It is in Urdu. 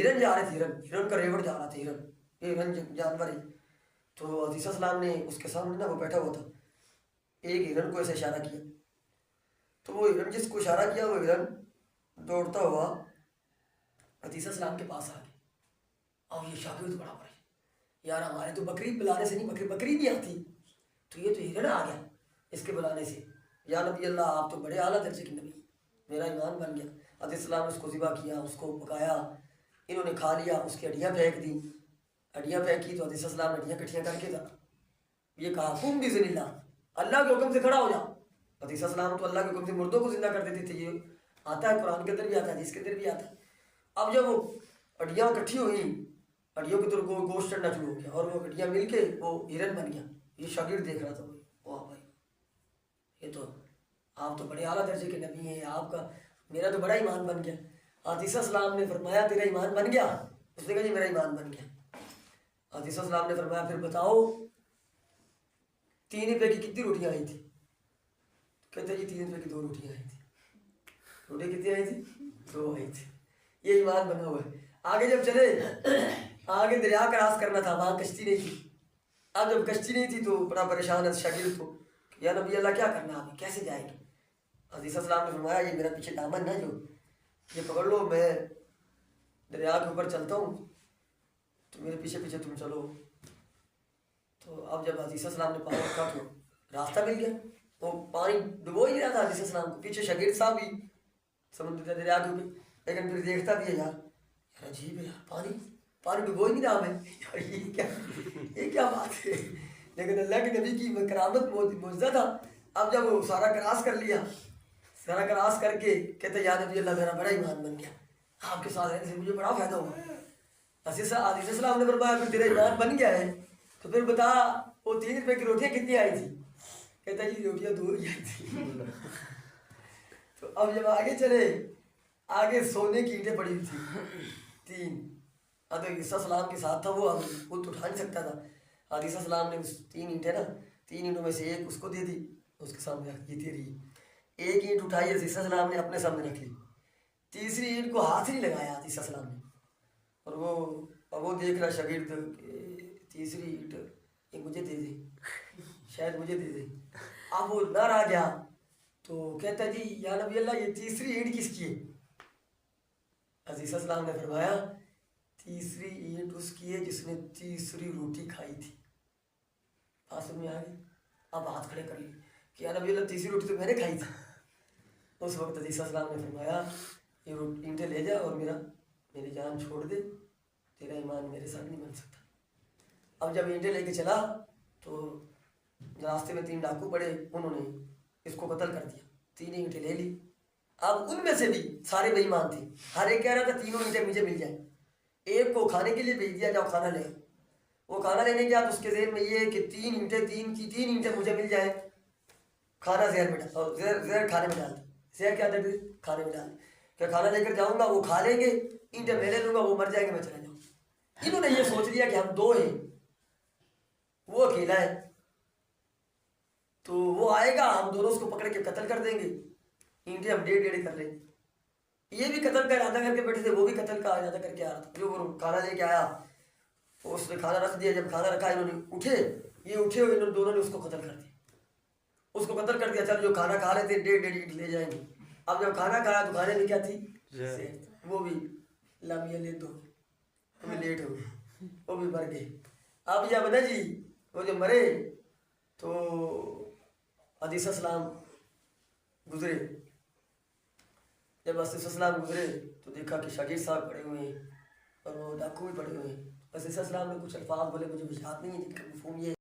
ہرن جا رہے تھے، ہرن کا ریوڑ جا رہا تھا، ہرن جانور ہے. تو عزیز السلام نے اس کے سامنے نا وہ بیٹھا ہوا تھا، ایک ہرن کو ایسے اشارہ کیا، تو وہ ہرن جس کو اشارہ کیا وہ ہرن دوڑتا ہوا عزیز السلام کے پاس آ گیا. اور یہ شاگرد بڑا پریشان، یار ہمارے تو بکری بلانے سے نہیں، بکری نہیں آتی، تو یہ تو ہرن آ گیا اس کے بلانے سے. یا نبی اللہ آپ تو بڑے اعلیٰ درجے کے نبی، میرا ایمان بن گیا. عزیز السلام نے اس کو ذبح کیا، اس کو پکایا، انہوں نے کھا لیا، اس کی ہڈیاں پھینک دی. ہڈیاں پھینکی تو عزیز السلام نے ہڈیاں کٹھیاں کر کے یہ کہا قم بإذن اللہ، اللہ کے حکم سے کھڑا ہو جا. عزیز السلام تو اللہ کے حکم سے مردوں کو زندہ کر دیتے تھے، یہ آتا ہے قرآن کے اندر بھی آتا ہے، حدیث کے اندر بھی آتا ہے. اب جب وہ ہڈیاں کٹھی ہوئی، ہڈیوں کی طرف گوشت چڑھنا شروع ہو گیا اور وہ ہڈیاں مل کے وہ ہرن بن گیا. یہ شاگرد دیکھ رہا تھا، واہ بھائی یہ تو آپ تو بڑے اعلیٰ درجے کے نبی ہیں، آپ کا میرا تو بڑا ایمان بن گیا. عزیز السلام نے فرمایا تیرا ایمان بن گیا؟ اس نے کہا جی میرا ایمان بن گیا. عزیز السلام نے فرمایا پھر بتاؤ 3 روپے کی کتنی روٹیاں آئی تھی؟ کہتے جی 3 روپے کی 2 روٹیاں آئی تھی. روٹی کتنی آئی تھی؟ 2 آئی تھی. یہ ایمان بنا ہوا ہے. آگے جب چلے، آگے دریا کراس کرنا تھا، وہاں کشتی نہیں تھی. اب جب کشتی نہیں تھی تو بڑا پریشان ہے شاگرد کو، یا نبی اللہ کیا کرنا ہے، کیسے جائے گی؟ عزیز السلام نے فرمایا یہ میرا پیچھے دامن ہے جو یہ پکڑ لو، میں دریا کے اوپر چلتا ہوں تو میرے پیچھے پیچھے تم چلو. تو اب جب عزیز السلام نے پانی رکھا تو راستہ مل گیا، وہ پانی ڈبو ہی نہیں رہا تھا عزیز السلام کو. پیچھے شاگرد صاحب بھی سمندر دریا کے اوپر، لیکن پھر دیکھتا بھی ہے یار عجیب ہے یار، پانی ڈبو ہی نہیں رہا میں، یہ کیا بات ہے. لیکن اللہ کے نبی کی کرامت معجزہ تھا. اب جب وہ سارا کراس کر لیا، سارا کراس کر کے کہتے یا نبی اللہ میرا بڑا ایمان بن گیا، آپ کے ساتھ رہنے سے مجھے بڑا فائدہ ہوا. عزیز السلام نے فرمایا پھر تیرا ایمان بن گیا ہے تو پھر بتا وہ 3 روپے کی روٹیاں کتنی آئی تھی؟ کہتا جی روٹیاں 2 ہی آئی تھی. تو اب جب آگے چلے، آگے سونے کی اینٹیں پڑی ہوئی تھی 3. اب عیسیٰ السلام کے ساتھ تھا، وہ خود اٹھا نہیں سکتا تھا. عیسیٰ السلام نے 3 اینٹیں نا، 3 اینٹوں میں سے ایک اس کو دے دی، اس کے سامنے یہ تیری. ایک اینٹ اٹھائی عیسیٰ السلام نے اپنے سامنے رکھ لی، تیسری اینٹ کو ہاتھ نہیں لگایا عیسیٰ السلام نے. اور وہ دیکھ رہا شاگرد کہ تیسری اینٹ یہ مجھے دے دے، شاید مجھے دے دے. اب وہ نہ رہ گیا تو کہتا جی یا نبی اللہ یہ تیسری اینٹ کس کی ہے؟ عزیز السلام نے فرمایا تیسری اینٹ اس کی ہے جس نے تیسری روٹی کھائی تھی. بات سمجھ میں آ گئی؟ اب ہاتھ کھڑے کر لی کہ یا نبی اللہ تیسری روٹی تو میں نے کھائی تھی. اس وقت عزیز السلام نے فرمایا یہ اینٹیں لے جا اور میری جان چھوڑ دے، تیرا ایمان میرے ساتھ نہیں بن سکتا. اب جب اینٹیں لے کے چلا تو راستے میں 3 ڈاکو پڑے، انہوں نے اس کو قتل کر دیا. 3 اینٹیں لے لی. اب ان میں سے بھی سارے بے ایمان تھے، ہر ایک کہہ رہا تھا 3 اینٹیں مجھے مل جائیں. ایک کو کھانے کے لیے بھیج دیا جاؤ کھانا لے. وہ کھانا لینے گیا تو اس کے ذہن میں یہ ہے کہ 3 اینٹیں مجھے مل جائیں، کھانا زہر میں ڈال، زہر کھانے میں ڈال. زہر کیا دے کھانے میں ڈال کہ کھانا لے کر جاؤں گا، وہ کھا لیں گے، اینٹیں میں لے لوں گا، وہ مر جائیں گے، میں چلا جاؤں. انہوں نے یہ سوچ لیا کہ ہم 2 ہیں، وہ اکیلا ہے، تو وہ آئے گا، ہم دونوں اس کو پکڑ کے قتل کر دیں گے، اینٹیں ہم 1.5 کر لیں گے. یہ بھی قتل کا ارادہ کر کے بیٹھے تھے، وہ بھی قتل کا ارادہ کر کے آ رہا تھا. جو وہ کھانا لے کے آیا اس نے کھانا رکھ دیا. جب کھانا رکھا انہوں نے اٹھے ہوئے انہوں دونوں نے اس کو قتل کر دیا. اس کو قتل کر دیا. چل جو کھانا کھا لیتے 1.5 اینٹ لے جائیں گے. اب جب کھانا کھایا تو کھانے میں کیا تھی؟ وہ بھی لامیاں لے دو، وہ بھی لیٹ ہو گئے، وہ بھی مر گئے. اب جب نا جی وہ جو مرے تو عزیز السلام گزرے. جب عزیز السلام گزرے تو دیکھا کہ شاگرد صاحب پڑے ہوئے ہیں اور وہ ڈاکو بھی پڑے ہوئے ہیں. عزیز السلام نے کچھ الفاظ بولے، مجھے یاد نہیں ہے جن کا مفہوم یہ